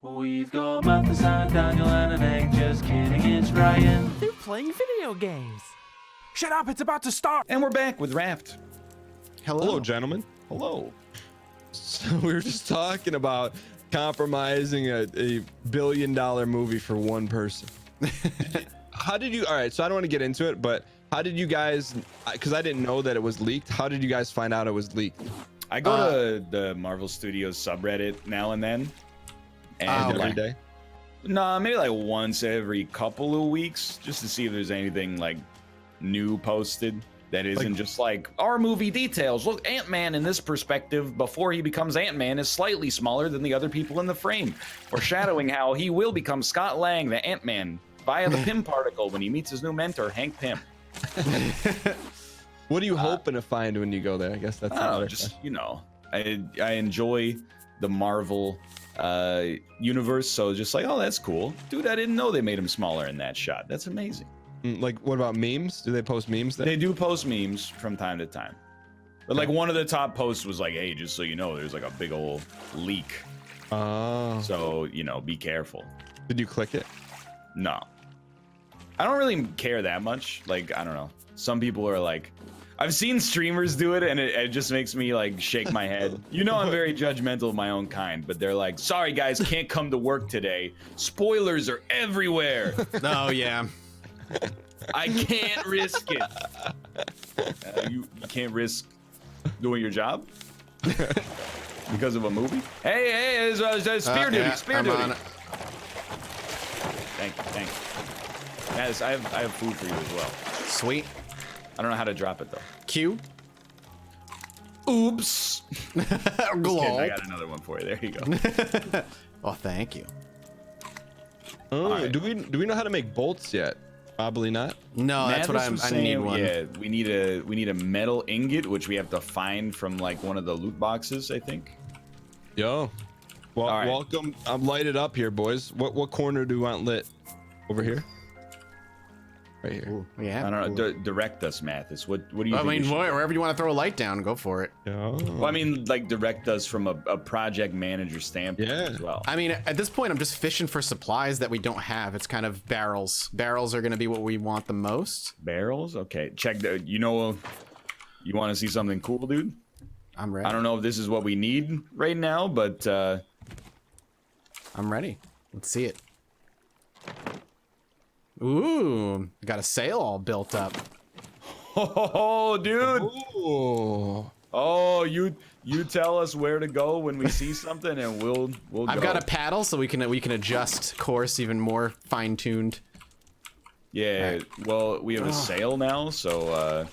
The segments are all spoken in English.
We've got Mathis and Daniel and an egg, just kidding, it's Ryan. They're playing video games. Shut up, it's about to start. And we're back with Raft. Hello, gentlemen. Hello. So we were just talking about compromising a billion-dollar movie for one person. How did you? All right, so I don't want to get into it, but how did you guys? Because I didn't know that it was leaked. How did you guys find out it was leaked? I go to the Marvel Studios subreddit now and then. And Every day. No, maybe like once every couple of weeks, just to see if there's anything like new posted that isn't just like our movie details. Look, Ant-Man in this perspective before he becomes Ant-Man is slightly smaller than the other people in the frame, foreshadowing how he will become Scott Lang, the Ant-Man, via the Pym particle when he meets his new mentor, Hank Pym. What are you hoping to find when you go there? I guess that's just you know, I enjoy the Marvel universe, so just like, oh, that's cool, dude. I didn't know they made him smaller in that shot. That's amazing. Like, what about memes? Do they post memes there? They do post memes from time to time, but like one of the top posts was like, hey, just so you know, there's like a big old leak. Oh. So you know, be careful. Did you click it? No, I don't really care that much. Like, I don't know, some people are like, I've seen streamers do it, and it just makes me like shake my head. You know, I'm very judgmental of my own kind, but they're like, sorry guys, can't come to work today. Spoilers are everywhere. Oh, yeah. I can't risk it. You can't risk doing your job because of a movie? Hey, it's spear duty, spear duty. Thank you. Yes, I have food for you as well. Sweet. I don't know how to drop it though. Q. Oops. Just kidding, I got another one for you. There you go. Oh, thank you. Oh, right. do we know how to make bolts yet? Probably not. No, that's what I need one. Yeah, we need a metal ingot, which we have to find from like one of the loot boxes, I think. Yo, well, All right. welcome. I'm lighted up here, boys. What corner do you want lit? Over here. Right here. Ooh, yeah. I don't know. Direct us, Mathis. What do you? I think mean, we should do? wherever you want to throw a light down, go for it. Well, I mean, like direct us from a project manager standpoint as well. I mean, at this point, I'm just fishing for supplies that we don't have. It's kind of barrels. Barrels are going to be what we want the most. Barrels? Okay. Check the. You know, you want to see something cool, dude? I'm ready. I don't know if this is what we need right now, but I'm ready. Let's see it. Ooh, got a sail all built up. oh, dude. Ooh. Oh, you tell us where to go when we see something, and we'll go. I've got a paddle, so we can adjust course even more fine tuned. Yeah. Right. Well, we have a sail now, so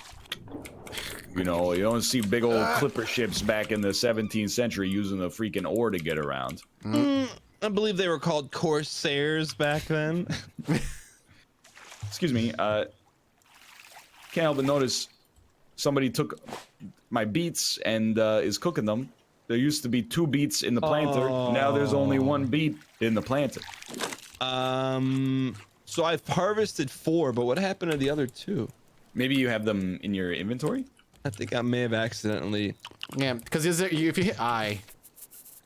you know, you don't see big old clipper ships back in the 17th century using the freaking oar to get around. I believe they were called corsairs back then. Excuse me. Can't help but notice somebody took my beets and is cooking them. There used to be 2 beets in the planter. Now there's only 1 beet in the planter. So I've harvested 4, but what happened to the other 2? Maybe you have them in your inventory? I think I may have accidentally. Yeah, because if you hit I.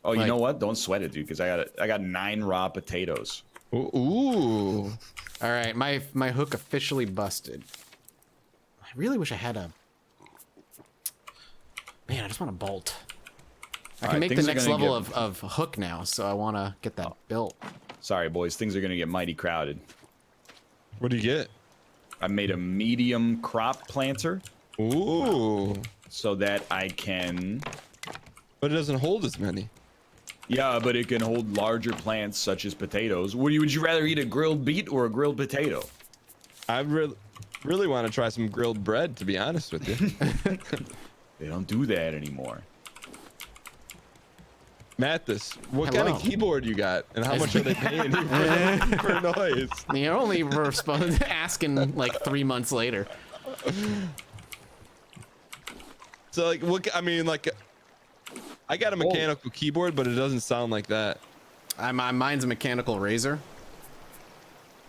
Oh, you know what? Don't sweat it, dude, because I got 9 raw potatoes. Ooh. All right, my hook officially busted. I really wish I had a. Man, I just want a bolt. I can make the next level of hook now, so I want to get that built. Sorry, boys. Things are going to get mighty crowded. What do you get? I made a medium crop planter. Ooh. So that I can... But it doesn't hold as many. Yeah, but it can hold larger plants such as potatoes. Would you rather eat a grilled beet or a grilled potato? I really want to try some grilled bread, to be honest with you. They don't do that anymore. Mathis, what kind of keyboard you got, and how much are they paying you for noise? You're only asking like 3 months later. So like, what? I mean, like, I got a mechanical keyboard, but it doesn't sound like that. Mine's a mechanical razor.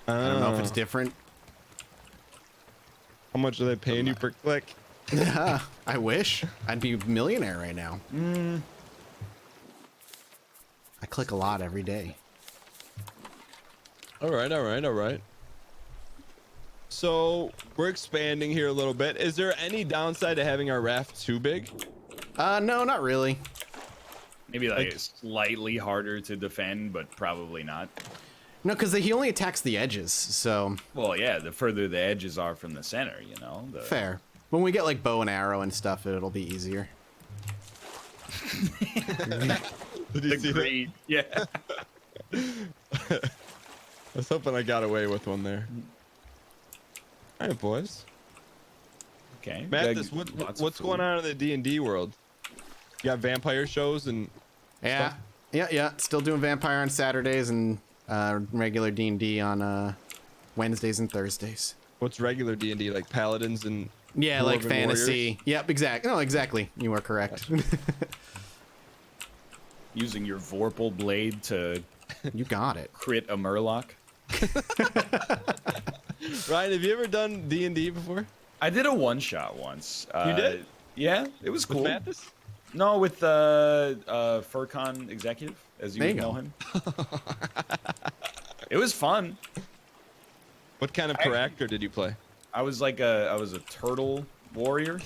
I don't know if it's different. How much are they paying you per click? I wish. I'd be a millionaire right now. I click a lot every day. All right, all right, all right. So we're expanding here a little bit. Is there any downside to having our raft too big? No, not really. Maybe like slightly harder to defend, but probably not. No, because he only attacks the edges, so... Well, yeah, the further the edges are from the center, you know? Fair. When we get, like, bow and arrow and stuff, it'll be easier. Did you see Agreed. Yeah. I was hoping I got away with one there. All right, boys. Okay. Matt, what's going on in the D&D world? You got vampire shows and Yeah. stuff? Yeah. Still doing vampire on Saturdays and regular D&D on Wednesdays and Thursdays. What's regular D&D, like paladins and Yeah, like dwarven fantasy. warriors? Yep, exactly. No, exactly. You are correct. Using your Vorpal blade to You got it. crit a Murloc. Ryan, have you ever done D&D before? I did a one-shot once. You did? Yeah, it was With cool. Mathis? No, with Furcon Executive, as you There would you know go. him. It was fun. What kind of character did you play? I was a turtle warrior.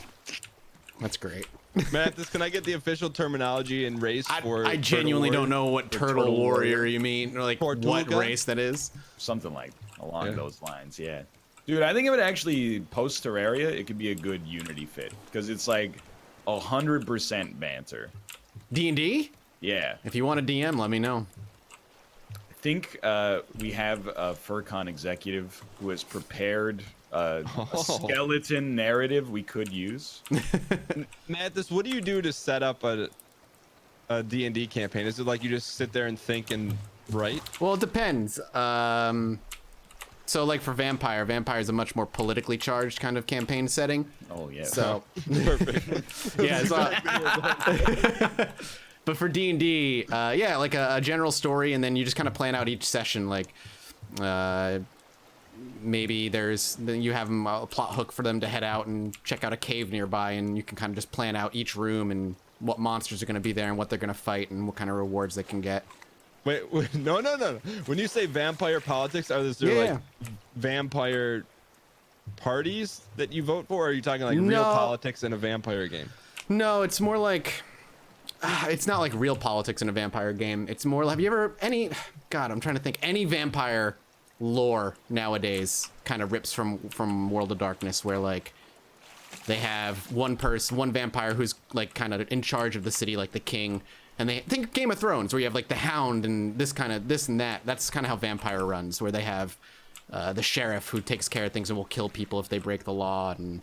That's great. Mathis, can I get the official terminology and race for I genuinely Turtle don't know what turtle, Turtle warrior Warrior. you mean, or like Tortuga? what race that is. Something like along Yeah. those lines, yeah. Dude, I think it would actually post Terraria. It could be a good Unity fit because it's like 100% banter. D&D? Yeah, If you want a DM, let me know. I think we have a Furcon executive who has prepared a skeleton narrative we could use. Mathis, what do you do to set up a D&D campaign? Is it like you just sit there and think and write? Well, it depends. So like for Vampire is a much more politically charged kind of campaign setting. Oh yeah. So Perfect. yeah, it's but for D&D, yeah, like a general story, and then you just kind of plan out each session. Like maybe then you have them a plot hook for them to head out and check out a cave nearby, and you can kind of just plan out each room and what monsters are going to be there and what they're going to fight and what kind of rewards they can get. Wait, no. When you say vampire politics, are there Yeah. like vampire parties that you vote for? Or are you talking like real No. politics in a vampire game? No, it's more like it's not like real politics in a vampire game. It's more, have you ever I'm trying to think, any vampire lore nowadays kind of rips from World of Darkness, where like they have one vampire who's like kind of in charge of the city, like the king, and they think Game of Thrones, where you have like the Hound and this and that. That's kind of how vampire runs, where they have the sheriff who takes care of things and will kill people if they break the law, and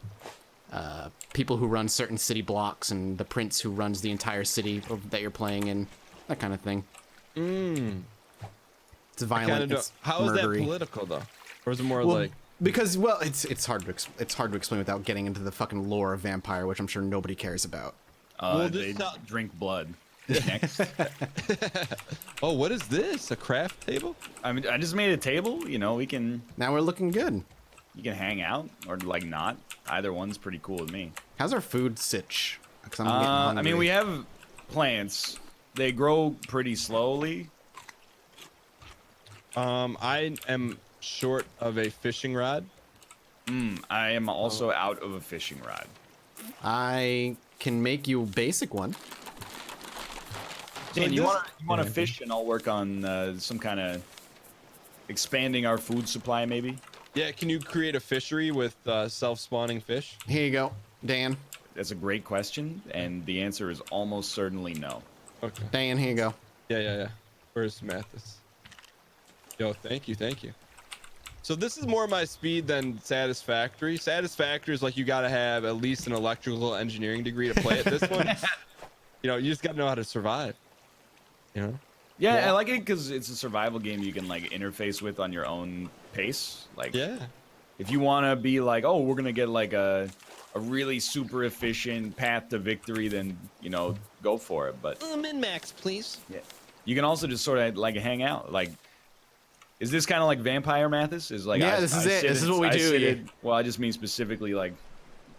people who run certain city blocks, and the prince who runs the entire city that you're playing in, that kind of thing. It's violent. It's How is that murdery. political though? Or is it more Well, like because it's hard to explain without getting into the fucking lore of vampire, which I'm sure nobody cares about. Well, They just drink blood. Next. oh, what is this? A craft table? I mean, I just made a table. You know, Now we're looking good. you can hang out or like not. Either one's pretty cool with me. How's our food sitch? 'Cause I'm getting hungry. I mean, we have plants. They grow pretty slowly. I am short of a fishing rod. I am also out of a fishing rod. I can make you a basic one. Dan, you this- want to fish, and I'll work on some kind of expanding our food supply, maybe. Yeah, can you create a fishery with self-spawning fish? Here you go, Dan. That's a great question, and the answer is almost certainly no. Okay. Dan, here you go. Yeah. Where's Mathis? Yo, thank you. So this is more my speed than Satisfactory. Satisfactory is like you gotta have at least an electrical engineering degree to play it. This one, you just gotta know how to survive. You know? Yeah, I like it because it's a survival game you can like interface with on your own pace. Like, Yeah. if you want to be like, oh, we're gonna get like a really super efficient path to victory, then go for it. But Min-max, please. yeah, you can also just sort of like hang out. Like, is this kind of like Vampire Mathis? Is like Yeah, this is it. This is what we do. Well, I just mean specifically like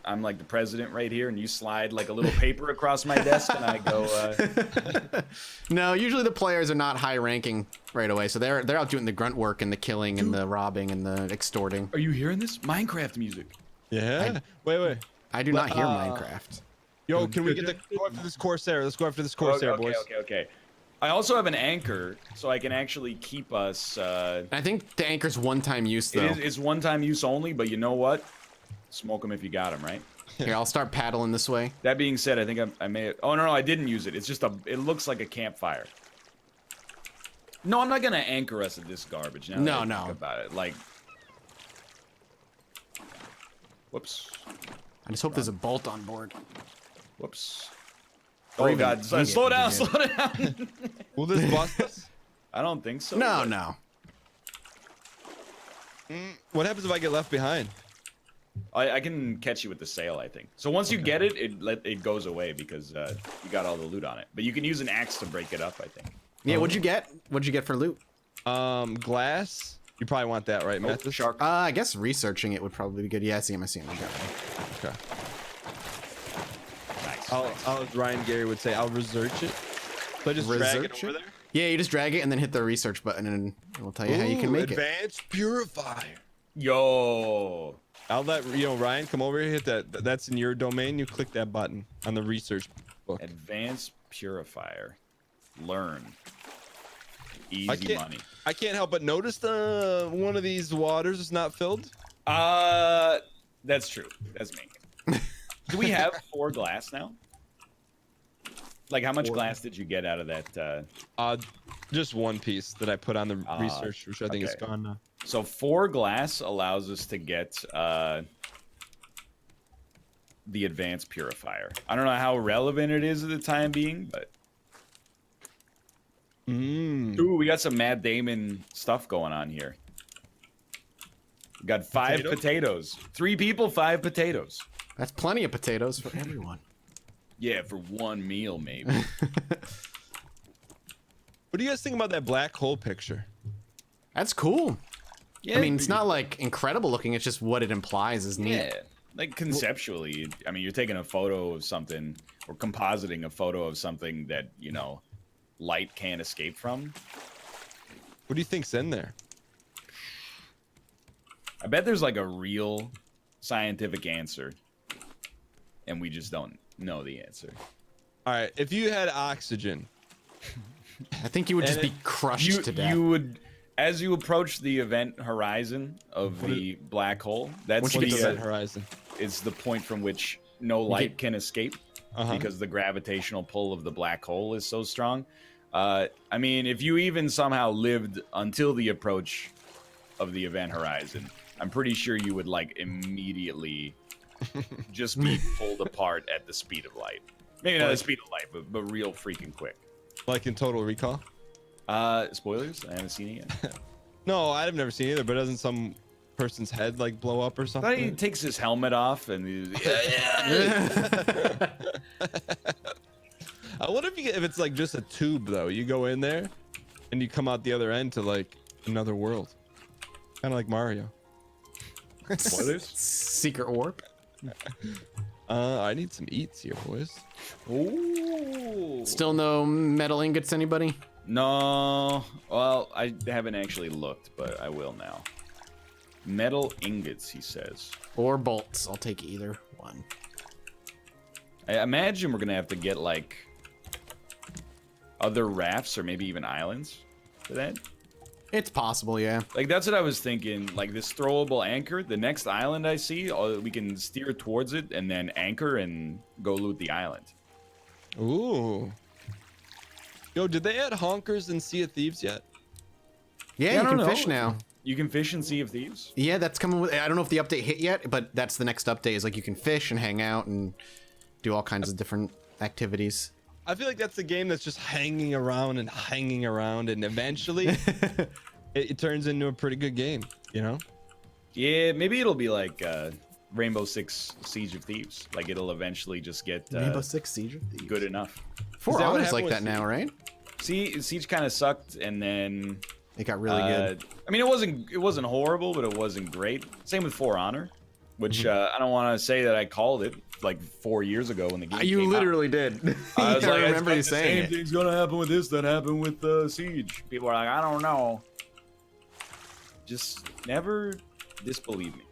I'm like the president right here, and you slide like a little paper across my desk, and I go. No, usually the players are not high ranking right away, so they're out doing the grunt work and the killing and the robbing and the extorting. Are you hearing this Minecraft music? Yeah. Wait. I do not hear Minecraft. Yo, can we go after this Corsair? Let's go after this Corsair, boys. Okay. I also have an anchor, so I can actually keep us. I think the anchor's one-time use, though. It's one-time use only, but you know what? Smoke them if you got them, right? Here, I'll start paddling this way. That being said, I think I may have... Oh, no, I didn't use it. It's just it looks like a campfire. No, I'm not going to anchor us at this garbage now. No. Think about it. Like... Whoops. I just hope there's a bolt on board. Whoops. Or Oh, even God. Slow down. Will this bust us? I don't think so. No. What happens if I get left behind? I can catch you with the sail, I think. So once you get it, it goes away because you got all the loot on it. But you can use an axe to break it up, I think. Yeah, what'd you get? What'd you get for loot? Glass. You probably want that, right, Matt? Shark. I guess researching it would probably be good. Yeah, I see him. I got one. Okay. Nice. As Ryan Gary would say, I'll research it. So I just drag it over there? Yeah, you just drag it and then hit the research button and it'll tell you how you can make it. Advanced Purifier. Yo. I'll let Ryan come over here, hit that. That's in your domain. You click that button on the research book. Advanced Purifier. Learn. Easy money. I can't help but notice one of these waters is not filled. That's true. That's me. Do we have 4 glass now? Like, how much glass did you get out of that? Just one piece that I put on the research, which I think is gone now. So 4 glass allows us to get the advanced purifier. I don't know how relevant it is at the time being, but ooh, we got some Matt Damon stuff going on here. We got 5 potatoes. 3 people, 5 potatoes. That's plenty of potatoes for everyone. Yeah, for one meal, maybe. What do you guys think about that black hole picture? That's cool. Yeah, I mean, it's not like incredible looking. It's just what it implies is neat. Yeah, like conceptually, I mean, you're taking a photo of something or compositing a photo of something that, you know, light can't escape from. What do you think's in there? I bet there's like a real scientific answer, and we just don't know the answer. All right, if you had oxygen, I think you would just be crushed to death. You would, as you approach the event horizon of the black hole, that's what's the event the horizon? it's the point from which no light can escape because the gravitational pull of the black hole is so strong. I mean, if you even somehow lived until the approach of the event horizon, I'm pretty sure you would like immediately just be pulled apart at the speed of light. Maybe not the speed of light, but real freaking quick. Like in Total Recall? Spoilers? I haven't seen it yet. No, I've never seen it either, but doesn't some person's head like blow up or I thought something? he takes his helmet off and he's, I wonder if it's like just a tube though. You go in there and you come out the other end to like another world. Kind of like Mario. Spoilers? Secret warp. I need some eats here, boys. Ooh. Still no metal ingots, anybody? No. Well, I haven't actually looked, but I will now. Metal ingots, he says. Or bolts. I'll take either one. I imagine we're gonna have to get like other rafts or maybe even islands for that. It's possible, yeah. Like that's what I was thinking. Like this throwable anchor, the next island I see, we can steer towards it and then anchor and go loot the island. Ooh. Yo, did they add honkers in Sea of Thieves yet? Yeah, you can fish now. You can fish in Sea of Thieves? Yeah, that's coming with. I don't know if the update hit yet, but that's the next update. Is like you can fish and hang out and do all kinds of different activities. I feel like that's a game that's just hanging around, and eventually it turns into a pretty good game, you know? Yeah, maybe it'll be like Rainbow Six Siege of Thieves. Like it'll eventually just get Rainbow Six Siege of Thieves. good enough. For Honor's like that now, right? See, Siege kind of sucked, and then it got really good. I mean, it wasn't horrible, but it wasn't great. Same with For Honor. which I don't want to say that I called it like 4 years ago when the game You came literally out. did. I was I like, remember you the saying same it. thing's gonna happen with this that happened with Siege. People are like, I don't know. Just never disbelieve me.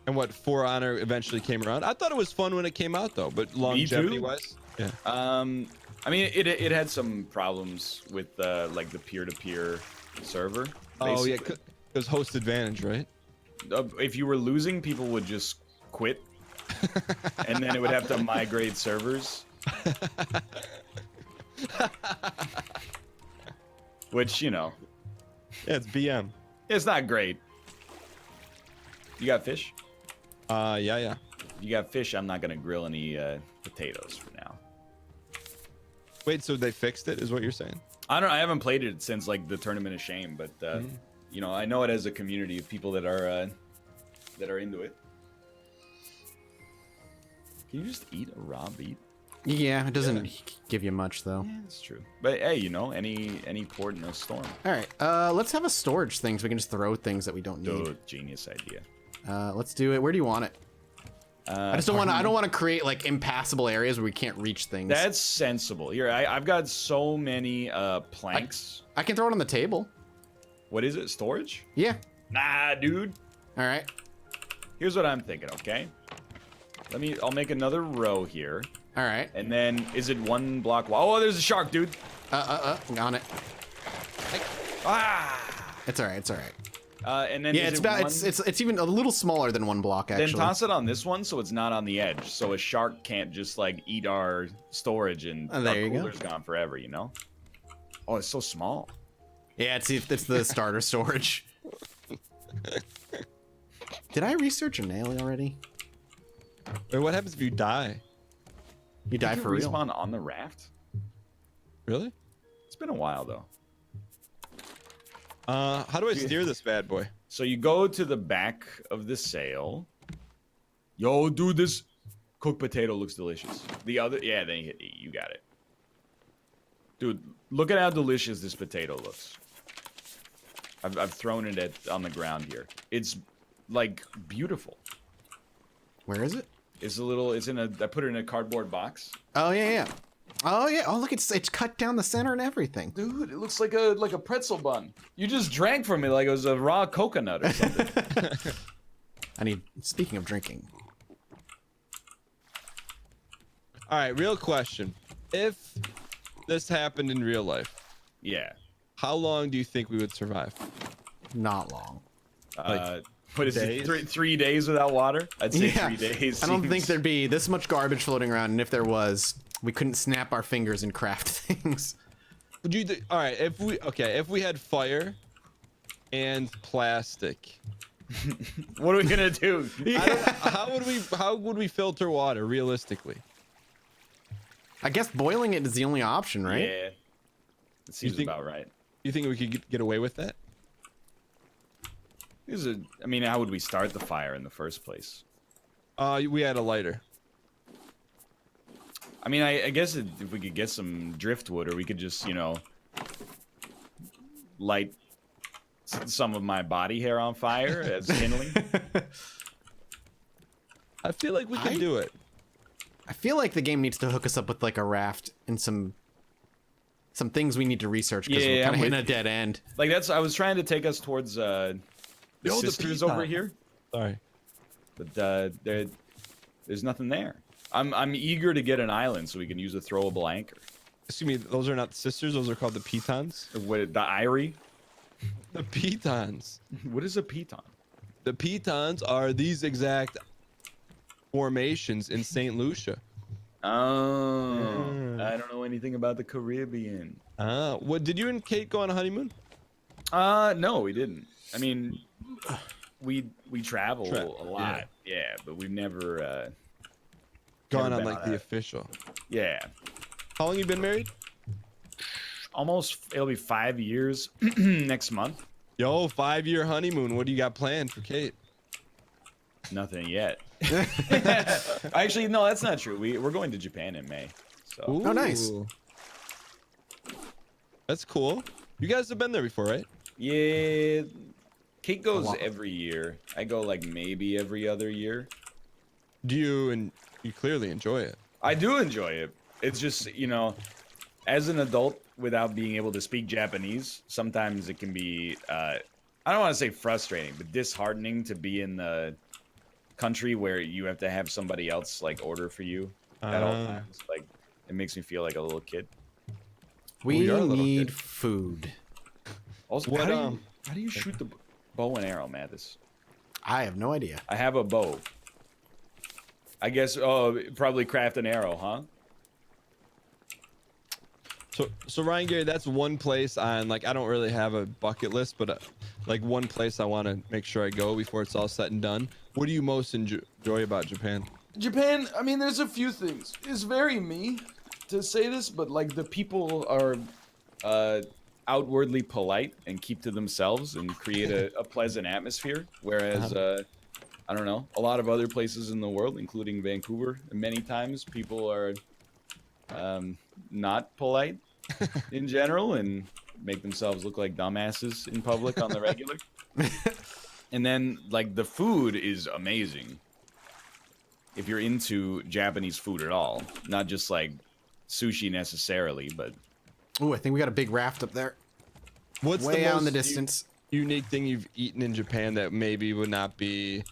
And what, For Honor eventually came around? I thought it was fun when it came out though, but longevity wise, yeah. I mean, it had some problems with like the peer-to-peer server. Oh yeah, basically. it was host advantage, right? If you were losing, people would just quit, and then it would have to migrate servers. Which, you know, Yeah, it's BM. it's not great. You got fish? Yeah. You got fish. I'm not gonna grill any potatoes for now. Wait, so they fixed it, is what you're saying? I haven't played it since like the Tournament of Shame, but you know, I know it as a community of people that are into it. Can you just eat a raw beet? Yeah, it doesn't give you much though. Yeah, that's true. But hey, you know, any port in a storm. All right, let's have a storage thing so we can just throw things that we don't need. Dude, genius idea. Let's do it. Where do you want it? I just don't want to. I don't want to create like impassable areas where we can't reach things. That's sensible. Here, I've got so many planks. I can throw it on the table. What is it? Storage? Yeah. Nah, dude. All right. Here's what I'm thinking. Okay. I'll make another row here. All right. And then, is it one block wide? Oh, there's a shark, dude. On it. Ah. It's all right. It's all right. And then Yeah, is it's it about. one- It's even a little smaller than one block actually. Then toss it on this one so it's not on the edge, so a shark can't just like eat our storage and Oh, there our you go. cooler's gone forever. You know? Oh, it's so small. Yeah, it's the starter storage. Did I research a nail already? Wait, what happens if you die? You die Did for real. respawn on the raft? Really? It's been a while though. How do I steer this bad boy? So you go to the back of the sail. Yo, dude, this cooked potato looks delicious. The other, yeah, then you got it. Dude, look at how delicious this potato looks. I've thrown it on the ground here. It's like beautiful. Where is it? It's I put it in a cardboard box. Oh yeah. Oh yeah. Oh look, it's cut down the center and everything. Dude, it looks like a pretzel bun. You just drank from it like it was a raw coconut or something. Speaking of drinking. All right, real question. If this happened in real life, Yeah. how long do you think we would survive? Not long. What is days? it? 3 days without water? I'd say Yeah. 3 days. I don't think seems- there'd be this much garbage floating around, and if there was, we couldn't snap our fingers and craft things. Would you? All right, if we had fire and plastic, What are we gonna do? how would we filter water realistically? I guess boiling it is the only option, right? Yeah. It seems think- about right. You think we could get away with that? I mean, how would we start the fire in the first place? We had a lighter. I mean, I guess if we could get some driftwood, or we could just, you know, light some of my body hair on fire as kindling. I feel like we can do it. I feel like the game needs to hook us up with like a raft and some things we need to research because we're Yeah, kind of I'm hitting a with dead end. Like I was trying to take us towards the Yo, the sisters peacock. over here, Sorry. but there's nothing there. I'm eager to get an island so we can use a throwable anchor. Excuse me, those are not sisters. Those are called the pitons. What, the Irie? The pitons. What is a piton? The pitons are these exact formations in St. Lucia. Oh, I don't know anything about the Caribbean. What did you and Kate go on a honeymoon? No, we didn't. I mean, we travel a lot, yeah, but we've never Gone never on been like on the a- official. yeah. How long you been married? It'll be 5 years next month. Yo, 5-year honeymoon. What do you got planned for Kate? Nothing yet. Actually, no, that's not true. We're going to Japan in May. So Oh, nice. Ooh. That's cool. You guys have been there before, right? yeah, Kate goes lot. every year. I go like maybe every other year. Do you, and you clearly enjoy it. I do enjoy it. It's just, as an adult, without being able to speak Japanese, sometimes it can be, I don't want to say frustrating, but disheartening to be in the country where you have to have somebody else like order for you at all times. Like, it makes me feel like a little kid. We you're a little need kid. food. Also, What, how do you shoot the bow and arrow, Mathis? I have no idea. I have a bow. I guess, probably craft an arrow, huh? So Ryan Gary, that's one place on, like, I don't really have a bucket list, but like one place I want to make sure I go before it's all said and done. What do you most enjoy about Japan? Japan, I mean, there's a few things. It's very me to say this, but like the people are Outwardly polite and keep to themselves and create a pleasant atmosphere. Whereas, I don't know, a lot of other places in the world, including Vancouver, many times people are not polite in general and make themselves look like dumbasses in public on the regular. And then, like, the food is amazing. If you're into Japanese food at all, not just like sushi necessarily, but Ooh, I think we got a big raft up there. What's Way the out in the most distance. unique thing you've eaten in Japan that maybe would not be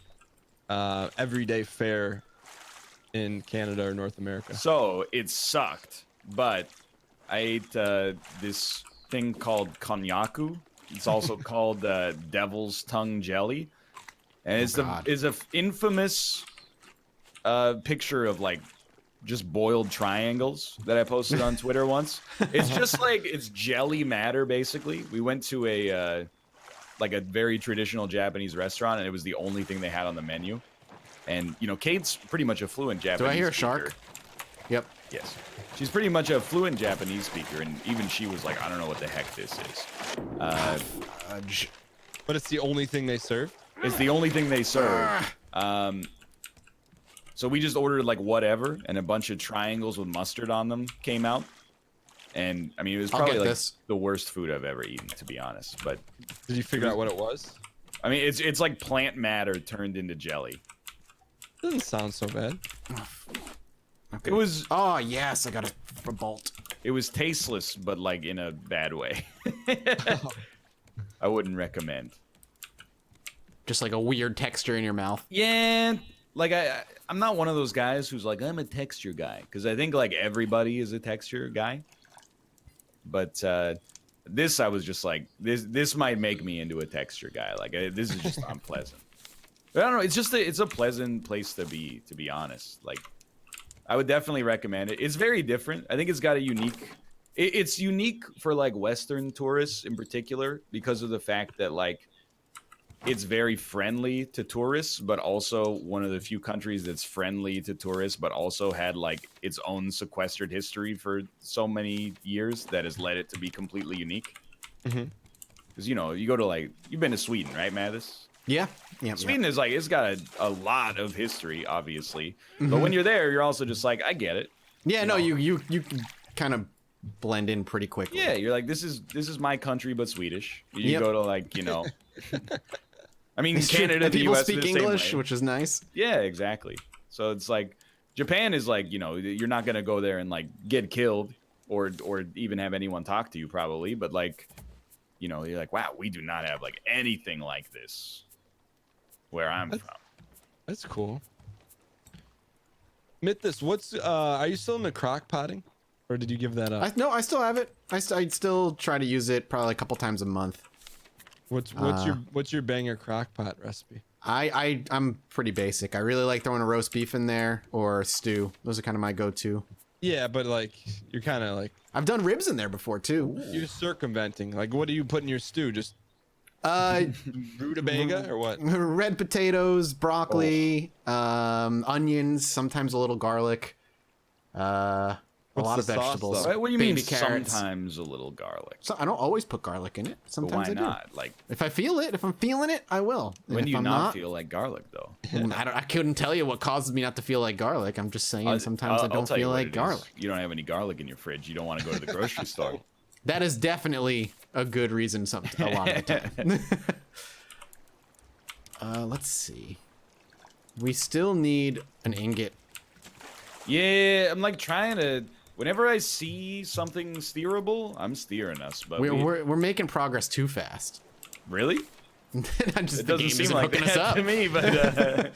everyday fare in Canada or North America? so it sucked. But I ate this thing called konyaku. It's also called devil's tongue jelly, and it's God. a infamous picture of like just boiled triangles that I posted on Twitter once. It's just like, it's jelly matter basically. We went to a like a very traditional Japanese restaurant, and it was the only thing they had on the menu. And Kate's pretty much a fluent Japanese. Do I hear a speaker. shark? Yep. Yes. She's pretty much a fluent Japanese speaker, and even she was like, I don't know what the heck this is. Fudge. But it's the only thing they serve? It's the only thing they serve. So we just ordered like whatever, and a bunch of triangles with mustard on them came out. And I mean, it was probably get like this. the worst food I've ever eaten, to be honest. But Did you figure out what it was? I mean, it's like plant matter turned into jelly. Doesn't sound so bad. Okay. It was Oh, yes, I got a bolt. tasteless, but like in a bad way. I wouldn't recommend. Just like a weird texture in your mouth. Yeah, like I'm not one of those guys who's like, I'm a texture guy, because I think like everybody is a texture guy. But this, I was just like, this might make me into a texture guy. Like, this is just unpleasant. But I don't know. It's just it's a pleasant place to be honest. Like, I would definitely recommend it. It's very different. I think it's got a unique. It's unique for like Western tourists in particular because of the fact that like it's very friendly to tourists, but also one of the few countries that's friendly to tourists, but also had like its own sequestered history for so many years that has led it to be completely unique. Because you go to like, you've been to Sweden, right, Mathis? Yeah. Yeah. Sweden is like, it's got a lot of history, obviously, but when you're there, you're also just like, I get it. Yeah. No, you can kind of blend in pretty quickly. Yeah, you're like, this is my country, but Swedish. You Yep. go to like, I mean, It's true. Canada, And the people US, are speak the same English, way. which is nice. Yeah, exactly. So it's like, Japan is like, you're not gonna go there and like get killed or even have anyone talk to you probably, but like, you're like, wow, we do not have like anything like this where I'm from. That's cool. Mythos, are you still in the crock potting? Or did you give that up? No, I still have it. I still try to use it probably a couple times a month. What's your banger crock pot recipe? I'm pretty basic. I really like throwing a roast beef in there or stew. Those are kind of my go-to. Yeah, but like you're kind of like I've done ribs in there before too. you're circumventing. Like, what do you put in your stew? Just rutabaga or what? Red potatoes, broccoli, onions, sometimes a little garlic, a What's lot of the sauce, vegetables. though? What do you mean baby carrots. sometimes a little garlic? So I don't always put garlic in it. But Sometimes why I do. not? Like, If I feel it, if I'm feeling it, I will. And when if do you I'm not feel like garlic though? I couldn't tell you what causes me not to feel like garlic. I'm just saying sometimes I I'll don't tell you feel what like it is. garlic. You don't have any garlic in your fridge. You don't want to go to the grocery store. That is definitely a good reason a lot of the time. Let's see. We still need an ingot. Yeah, I'm like trying to. Whenever I see something steerable, I'm steering us. But We're making progress too fast. really? I'm just It the doesn't game seem isn't like hooking us that up. to me, but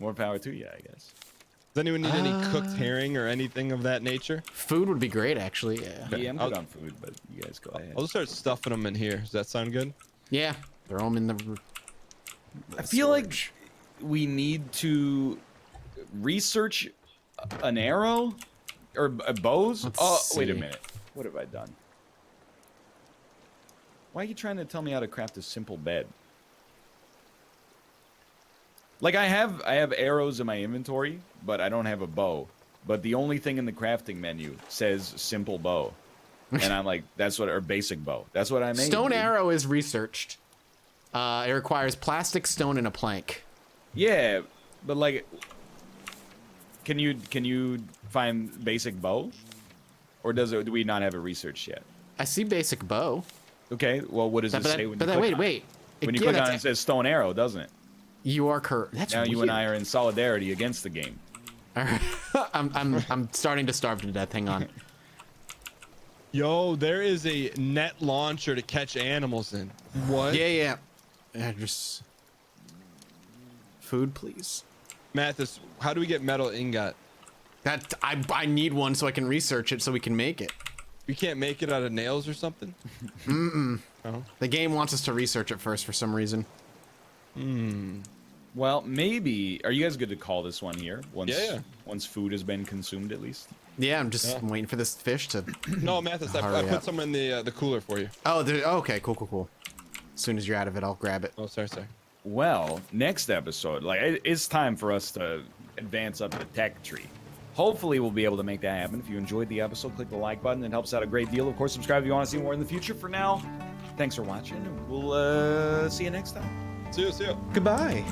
more power to you, I guess. Does anyone need any cooked herring or anything of that nature? Food would be great, actually. Yeah. Yeah, I'm good on food, but you guys go ahead. I'll just start stuffing them in here. Does that sound good? Yeah. Throw them in the. I feel like we need to research an arrow or bows. Let's Wait a see. minute. What have I done? Why are you trying to tell me how to craft a simple bed? Like I have arrows in my inventory, but I don't have a bow. But the only thing in the crafting menu says simple bow. And I'm like, or basic bow. That's what I made. Stone dude. arrow is researched. It requires plastic, stone, and a plank. Yeah, but like, can you find basic bow, or do we not have it researched yet? I see basic bow. Okay, well, what does it say when you click on it? wait. When you Yeah, click on it, that's- it says stone arrow, doesn't it? You are correct. That's Now weird. you and I are in solidarity against the game. I'm starting to starve to death. Hang on. Yo, there is a net launcher to catch animals in. What? Yeah. Just food, please. Mathis, how do we get metal ingot? That I need one so I can research it so we can make it. We can't make it out of nails or something? The game wants us to research it first for some reason. Well, maybe. Are you guys good to call this one here? Yeah. Once food has been consumed, at least. Yeah, I'm just waiting for this fish to. No, Mathis, I Hurry put up. some in the cooler for you. Okay, cool. As soon as you're out of it, I'll grab it. Oh, sorry. Well, next episode, it's time for us to advance up the tech tree. Hopefully, we'll be able to make that happen. If you enjoyed the episode, click the like button. It helps out a great deal. Of course, subscribe if you want to see more in the future. For now, thanks for watching. We'll see you next time. See you. Goodbye.